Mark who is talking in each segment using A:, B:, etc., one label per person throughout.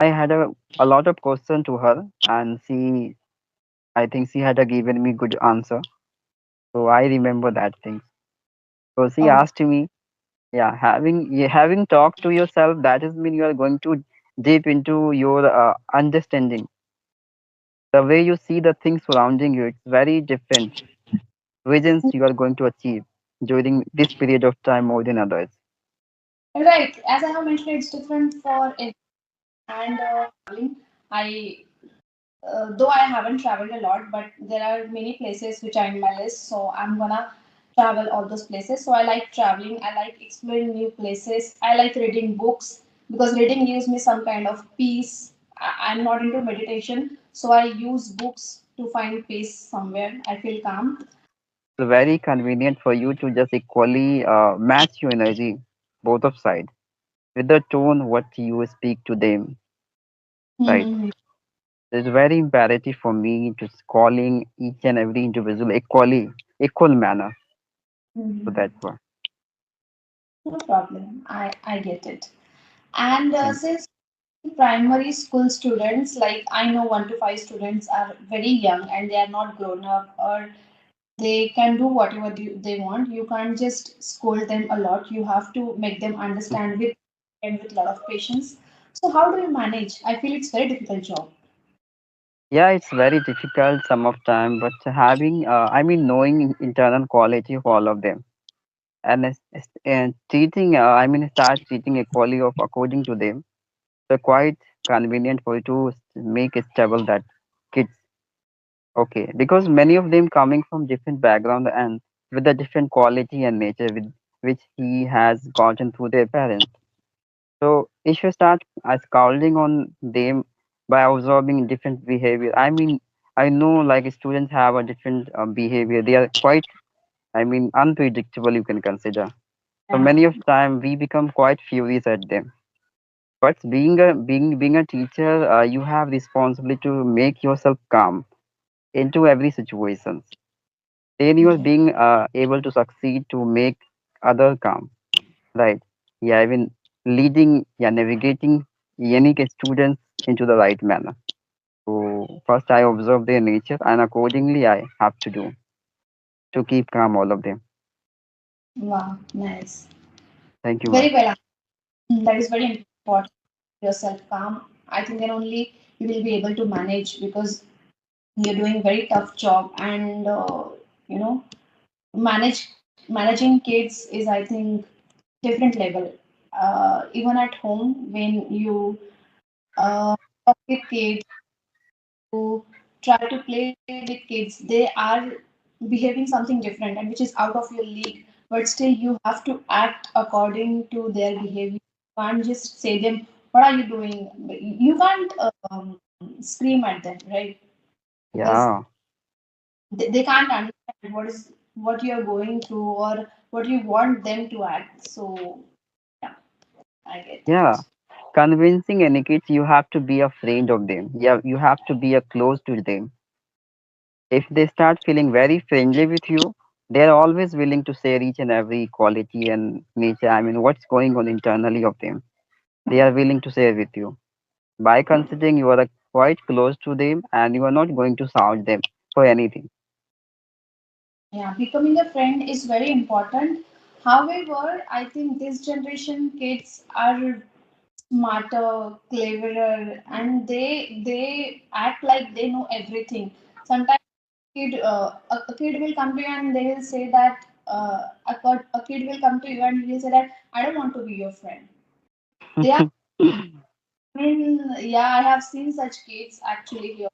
A: I had a lot of question to her, and I think she had given me good answer. So I remember that thing. So she
B: Oh,
A: asked me, yeah, having talked to yourself, that is mean you are going to deep into your understanding. The way you see the things surrounding you, it's very different. Visions you are going to achieve during this period of time more than others.
B: right. As I have mentioned, it's different for it. And traveling, I though I haven't traveled a lot, but there are many places which are in my list. So I'm gonna travel all those places. So I like traveling. I like exploring new places. I like reading books because reading gives me some kind of peace. I'm not into meditation, so I use books to find peace somewhere. I feel calm.
A: It's very convenient for you to just equally match your energy, both of side, with the tone what you speak to them, right?
B: Mm-hmm.
A: It's very imperative for me to calling each and every individual equally, equal manner. So
B: Mm-hmm.
A: that's why.
B: No problem. I get it. And
A: Thank
B: since primary school students, like I know 1 to 5 students are very young and they are not grown up, or they can do whatever they want. You can't just scold them a lot. You have to make them
A: you.
B: understand with and with a lot of patience. So how do you manage? I feel it's very difficult job.
A: Yeah, it's very difficult some of time, but having, I mean, knowing internal quality of all of them and and treating, I mean, start treating equally of according to them. So quite convenient for you to make it stable that kids, okay, because many of them coming from different background and with a different quality and nature with which he has gotten through their parents. So if you start scalding on them by observing different behavior, I mean, I know like students have a different behavior. They are quite, I mean, unpredictable. You can consider. So
B: Yeah.
A: many of time we become quite furious at them. But being a teacher, you have responsibility to make yourself calm into every situation. Then you are
B: Yeah.
A: being able to succeed to make other calm, right? Yeah, even leading, yeah, navigating any students into the right manner. So first I observe their nature and accordingly I have to do to keep calm all of them.
B: Wow, nice.
A: Thank you, ma'am.
B: Very well. That is very important. Yourself calm. I think then only you will be able to manage because you're doing very tough job and you know managing kids is I think different level. Even at home when you talk with kids, to try to play with kids, they are behaving something different and which is out of your league. But still, you have to act according to their behavior. You can't just say them, "What are you doing?" You can't scream at them, right? Because
A: Yeah,
B: they can't understand what you're going through or what you want them to act. So yeah, I get
A: yeah.
B: it.
A: Convincing any kids, you have to be a friend of them. Yeah, you have to be a close to them. If they start feeling very friendly with you, they're always willing to share each and every quality and nature. I mean, what's going on internally of them. They are willing to share with you. By considering you are quite close to them and you are not going to shout them for anything.
B: Yeah, becoming a friend is very important. However, I think this generation kids are smarter, cleverer, and they act like they know everything. Sometimes a kid will come to you and they will say that a kid will come to you and he will say that I don't want to be your friend. They are. I mean, yeah, I have seen such kids actually here.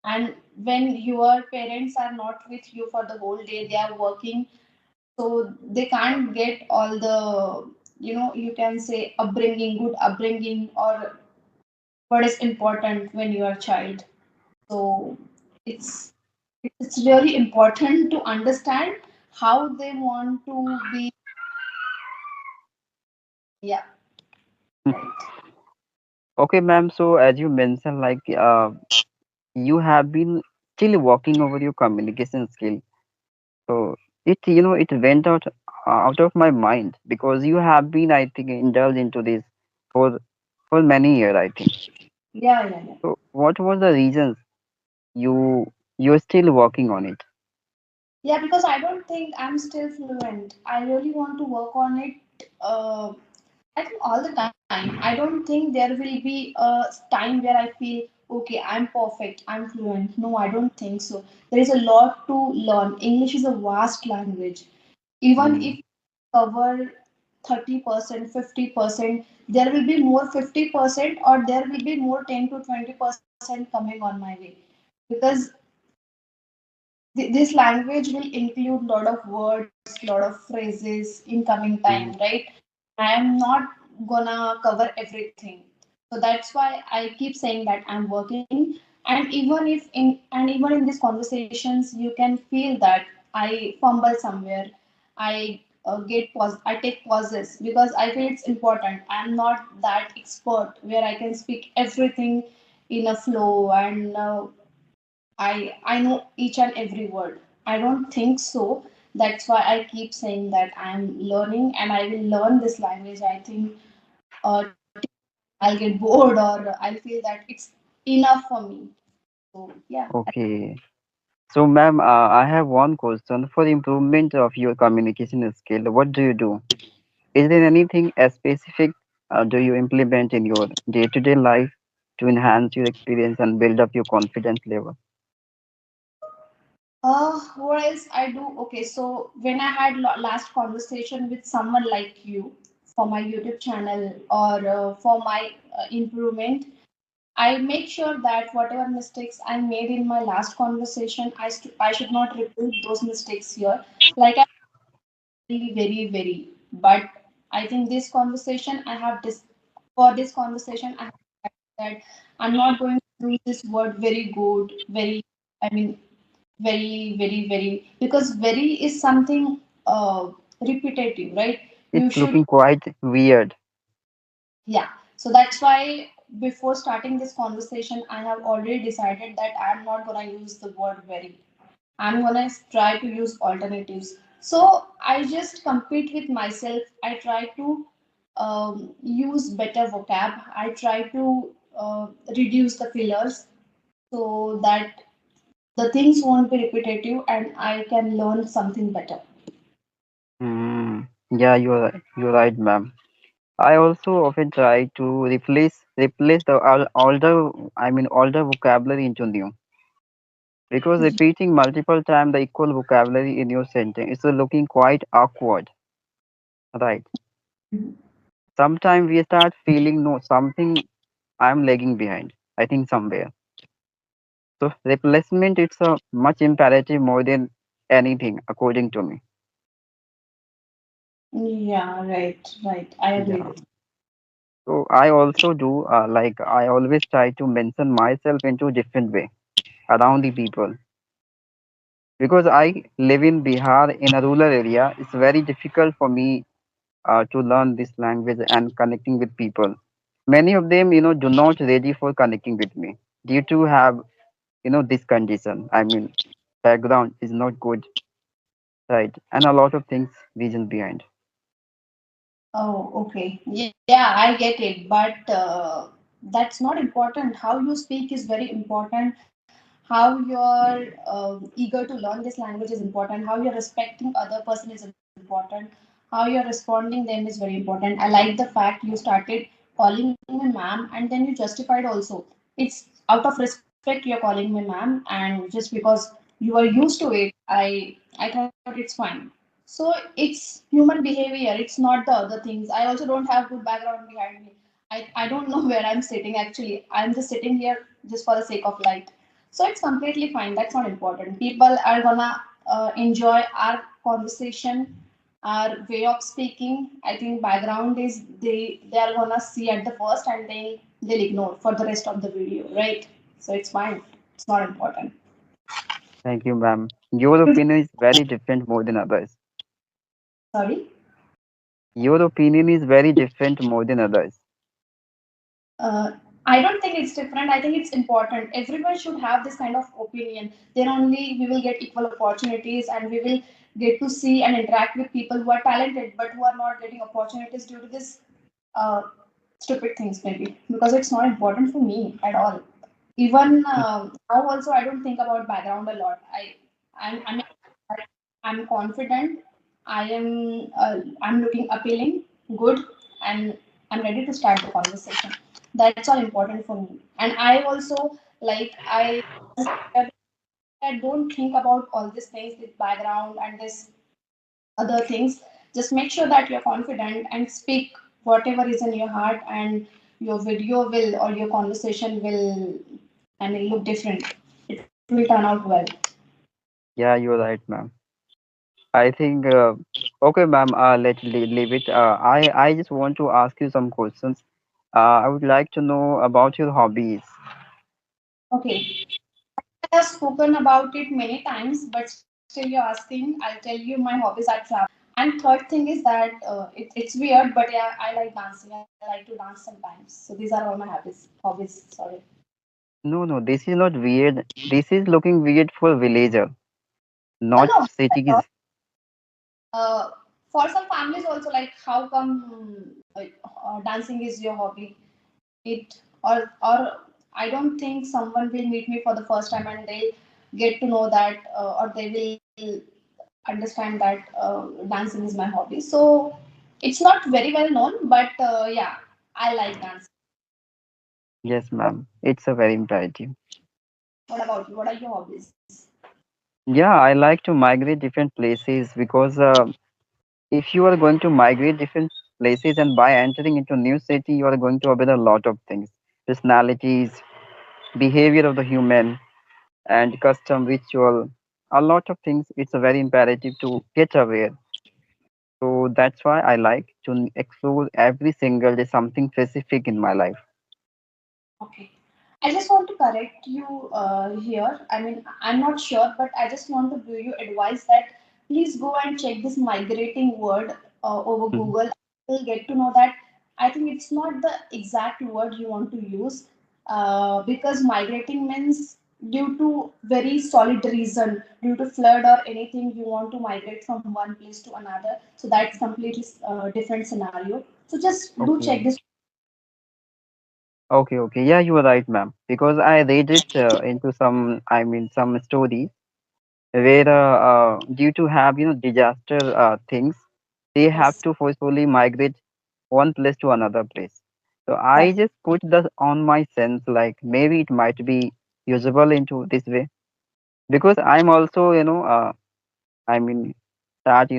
B: And when your parents are not with you for the whole day, they are working, so they can't get all the, you can say upbringing, good upbringing, or what is important when you are a child. So it's it's really important to understand how they want to be. Yeah, right.
A: Okay, ma'am. So as you mentioned, like you have been still working over your communication skill. So it went out of my mind because you have been, I think, indulged into this for for many years, I think.
B: Yeah, yeah, yeah.
A: So what was the reasons you're still working on it?
B: Yeah, because I don't think I'm still fluent. I really want to work on it. I think all the time. I don't think there will be a time where I feel okay, I'm perfect, I'm fluent. No, I don't think so. There is a lot to learn. English is a vast language. Even
A: Mm,
B: if cover 30%, 50%, there will be more 50% or there will be more 10 to 20% coming on my way. Because this language will include lot of words, lot of phrases in coming time,
A: mm.
B: right? I am not gonna cover everything. So that's why I keep saying that I'm working. And even in these conversations, you can feel that I fumble somewhere. I take pauses because I feel it's important. I'm not that expert where I can speak everything in a flow and I know each and every word. I don't think so. That's why I keep saying that I'm learning and I will learn this language. I think till I'll get bored or I'll feel that it's enough for me. So yeah.
A: Okay. So, ma'am, I have one question for improvement of your communication skill. What do you do? Is there anything specific do you implement in your day-to-day life to enhance your experience and build up your confidence level?
B: What else I do? Okay, so when I had last conversation with someone like you for my YouTube channel or for my improvement, I make sure that whatever mistakes I made in my last conversation, I should not repeat those mistakes here. Like I very, very, very. But I think this conversation, for this conversation, I have decided that I'm not going to use this word very good, very, I mean, very, very, very, because very is something repetitive, right? You
A: It's
B: should
A: looking quite weird.
B: Yeah. So that's why before starting this conversation, I have already decided that I'm not gonna use the word very. I'm gonna try to use alternatives. So I just compete with myself. I try to use better vocab. I try to reduce the fillers so that the things won't be repetitive and I can learn something better.
A: Mm, yeah, you're right, ma'am. I also often try to replace the older vocabulary into new because repeating multiple times the equal vocabulary in your sentence is looking quite awkward, right? Sometimes we start feeling no something I'm lagging behind. I think somewhere. So replacement it's a much imperative more than anything according to me.
B: Yeah, right, right. I agree
A: Yeah.
B: with
A: So I also do like I always try to mention myself into different way around the people because I live in Bihar in a rural area. It's very difficult for me to learn this language and connecting with people. Many of them, do not ready for connecting with me due to have, this condition. I mean, background is not good, right? And a lot of things reason behind.
B: Oh, okay. Yeah, I get it. But that's not important. How you speak is very important. How you're eager to learn this language is important. How you're respecting other person is important. How you're responding them is very important. I like the fact you started calling me ma'am and then you justified also. It's out of respect you're calling me ma'am, and just because you are used to it, I thought it's fine. So it's human behavior. It's not the other things. I also don't have good background behind me. I don't know where I'm sitting actually. I'm just sitting here just for the sake of light. So it's completely fine. That's not important. People are gonna enjoy our conversation, our way of speaking. I think background is they are gonna see at the first and then they'll ignore for the rest of the video, right? So it's fine. It's not important.
A: Thank you, ma'am. Your opinion is very different more than others.
B: Sorry.
A: Your opinion is very different more than others.
B: Uh, I don't think it's different. I think it's important. Everyone should have this kind of opinion. Then only we will get equal opportunities and we will get to see and interact with people who are talented but who are not getting opportunities due to this. Uh, stupid things maybe because it's not important for me at all. Even now also I don't think about background a lot. I mean I'm confident. I'm looking appealing, good, and I'm ready to start the conversation. That's all important for me. And I also like I don't think about all these things with background and this other things. Just make sure that you're confident and speak whatever is in your heart, and your video will or your conversation will, I mean, look different. It will turn out well.
A: Yeah, you're right, ma'am. I think, okay, ma'am, let's leave it. I just want to ask you some questions. I would like to know about your hobbies.
B: Okay. I have spoken about it many times, but still you're asking. I'll tell you my hobbies are travel. And third thing is that it's weird, but yeah, I like dancing. I like to dance sometimes. So these are all my hobbies. Hobbies. Sorry.
A: No, no, this is not weird. This is looking weird for villager,
B: No,
A: not
B: no.
A: cities.
B: Uh, for some families also, like how come dancing is your hobby? It or I don't think someone will meet me for the first time and they'll get to know that or they will understand that dancing is my hobby. So it's not very well known, but yeah, I like dancing.
A: Yes,
B: What,
A: ma'am. It's a very imperative.
B: what about you? What are your hobbies?
A: Yeah, I like to migrate different places because if you are going to migrate different places and by entering into new city, you are going to observe a lot of things, personalities, behavior of the human, and custom, ritual, a lot of things. It's a very imperative to get aware. So that's why I like to explore every single day something specific in my life.
B: Okay. I just want to correct you here. I mean, I'm not sure, but I just want to give you advice that please go and check this migrating word over
A: Mhm.
B: Google. You'll get to know that I think it's not the exact word you want to use because migrating means due to very solid reason, due to flood or anything, you want to migrate from one place to another. So that's completely different scenario. So just do check
A: Okay.
B: this.
A: Okay, okay. Yeah, you are right, ma'am. Because I read it into some, some stories where due to have, disaster things, they have
B: Yes.
A: to forcefully migrate one place to another place. So I
B: Correct.
A: just put that on my sense, like maybe it might be usable into this way because I'm also, I mean, start,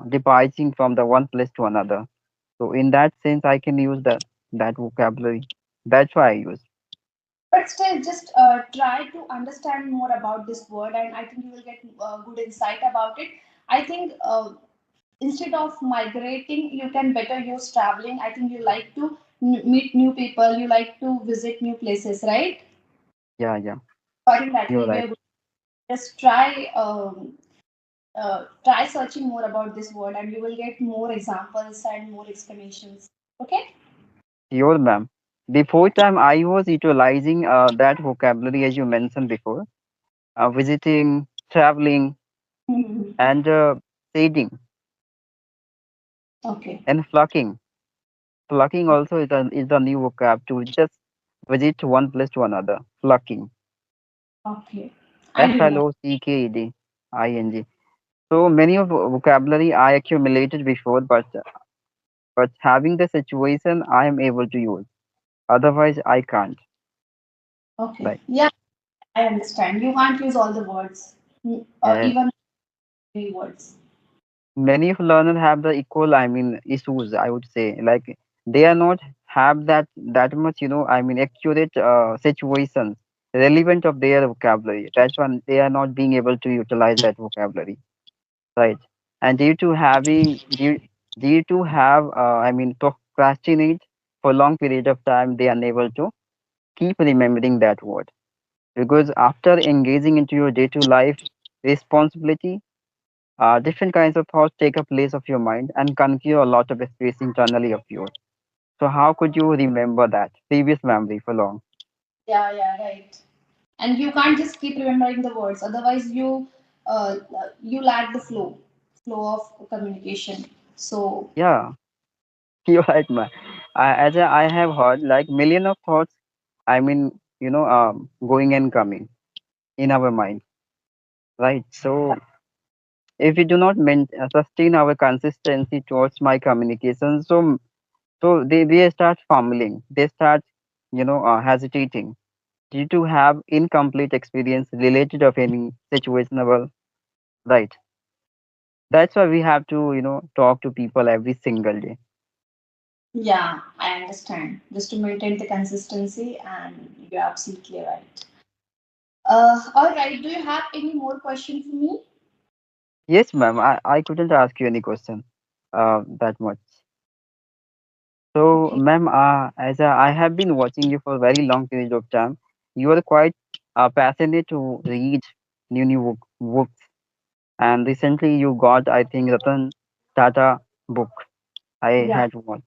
A: departing from the one place to another. So in that sense, I can use that vocabulary. That's why I use.
B: But still, just try to understand more about this word, and I think you will get good insight about it. I think instead of migrating, you can better use traveling. I think you like to meet new people, you like to visit new places, right?
A: Yeah, yeah,
B: I think that
A: you're
B: will be
A: right.
B: a good. Just try searching more about this word, and you will get more examples and more explanations. Okay.
A: Sure, ma'am. Before time, I was utilizing that vocabulary as you mentioned before, visiting, traveling,
B: Mhm.
A: and shading
B: Okay.
A: and flocking. Flocking also is a new vocab to just visit one place to another. Flocking.
B: Okay. I didn't know.
A: Flocked. So many of vocabulary I accumulated before, but having the situation I am able to use. Otherwise, I can't.
B: Okay.
A: Like,
B: Yeah. I understand. You can't use all the words,
A: yes,
B: even three words.
A: many of learners have the equal, issues. I would say, like they are not have that much, accurate situations relevant of their vocabulary. That's why they are not being able to utilize that vocabulary, right? And due to have, procrastinate for long period of time, they are unable to keep remembering that word because after engaging into your day to life responsibility, different kinds of thoughts take a place of your mind and conquer a lot of space internally of yours. So how could you remember that previous memory for long?
B: Yeah, yeah, right. And you can't just keep remembering the words. Otherwise, you lack the flow of communication. So
A: Yeah, You're right, man. I have heard like million of thoughts. I mean, going and coming in our mind, right? So if we do not sustain our consistency towards my communication, so they start fumbling. They start, hesitating due to have incomplete experience related of any situational, right? That's why we have to, talk to people every single day.
B: Yeah, I understand. Just to maintain the consistency, and you're absolutely right. All right. Do you have any more question for me?
A: Yes, ma'am. I couldn't ask you any question, that much. So,
B: Okay.
A: ma'am, as I have been watching you for a very long period of time, you are quite passionate to read new books. And recently, you got, I think, Ratan Tata book. I
B: Yeah.
A: had one.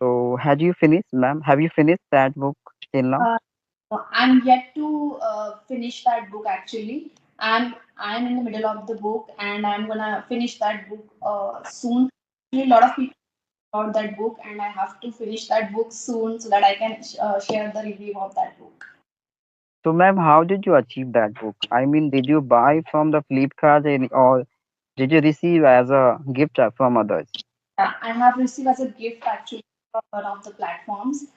A: So, had you finished, ma'am? Have you finished that book till now?
B: Uh, I'm yet to finish that book actually. I'm in the middle of the book, and I'm gonna finish that book soon. Actually, a lot of people about that book, and I have to finish that book soon so that I can share the review of that book.
A: So, ma'am, how did you achieve that book? I mean, did you buy from the Flipkart or did you receive as a gift from others?
B: Yeah, I have received as a gift actually from one of the platforms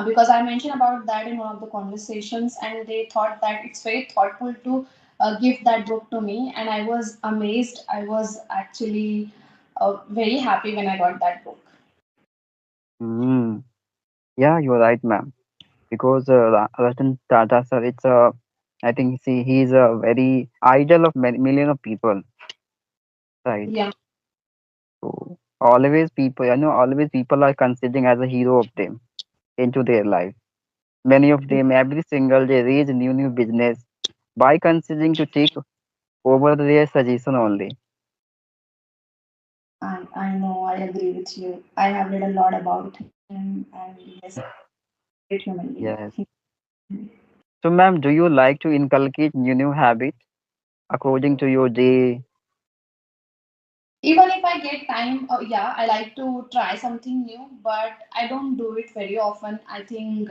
B: because I mentioned about that in one of the conversations, and they thought that it's very thoughtful to give that book to me, and I was amazed. I was actually very happy when I got that book.
A: Hmm. Yeah, you're right, ma'am. Because Ratan Tata sir, I think he's a very idol of many, million of people, right?
B: Yeah.
A: So always people are considering as a hero of them into their life. Many of them every single day raise new business by considering to take over their suggestion only.
B: I know, I agree with you. I have read a lot about him, and yes, great human being.
A: Yes. So, ma'am, do you like to inculcate new habits according to your day?
B: Even if I get time, yeah, I like to try something new, but I don't do it very often. I think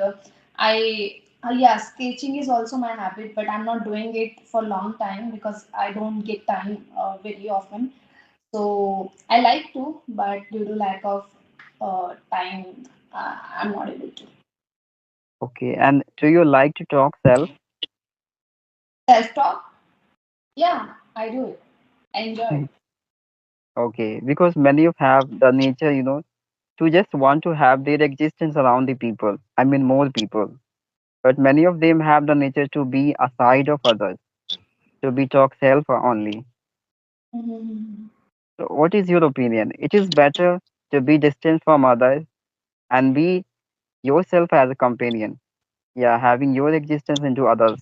B: yeah, sketching is also my habit, but I'm not doing it for long time because I don't get time very often. So I like to, but due to lack of time, I'm not able to.
A: Okay. And do you like to talk self?
B: Self talk, yeah, I do it. I enjoy it.
A: Okay, because many of have the nature, to just want to have their existence around the people. I mean, more people. But many of them have the nature to be aside of others, to be talk self only.
B: Mhm.
A: So, what is your opinion? It is better to be distant from others and be yourself as a companion. Yeah, having your existence into others.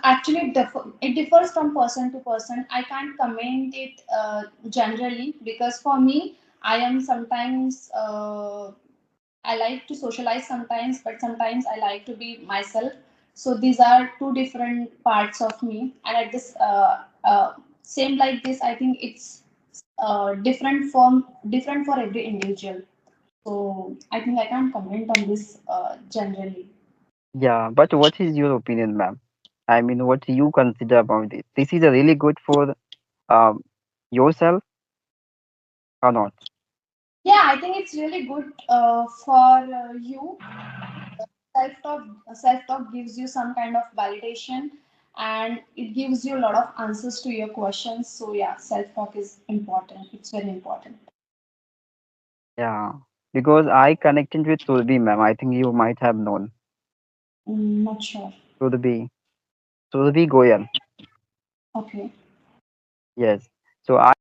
B: Actually, it differs from person to person. I can't comment it generally because for me, I am sometimes I like to socialize sometimes, but sometimes I like to be myself. So these are two different parts of me, and at this same like this, I think it's different for every individual. So I think I can't comment on this generally.
A: Yeah, but what is your opinion, ma'am? I mean, what do you consider about this? This is a really good for um, yourself or not?
B: Yeah, I think it's really good for you. Self talk gives you some kind of validation, and it gives you a lot of answers to your questions. So yeah, self talk is important. It's very important.
A: Yeah, because I connected with Surbi, ma'am. I think you might have known
B: Not sure.
A: Surbi, Surbi Goyal.
B: Okay.
A: Yes. So I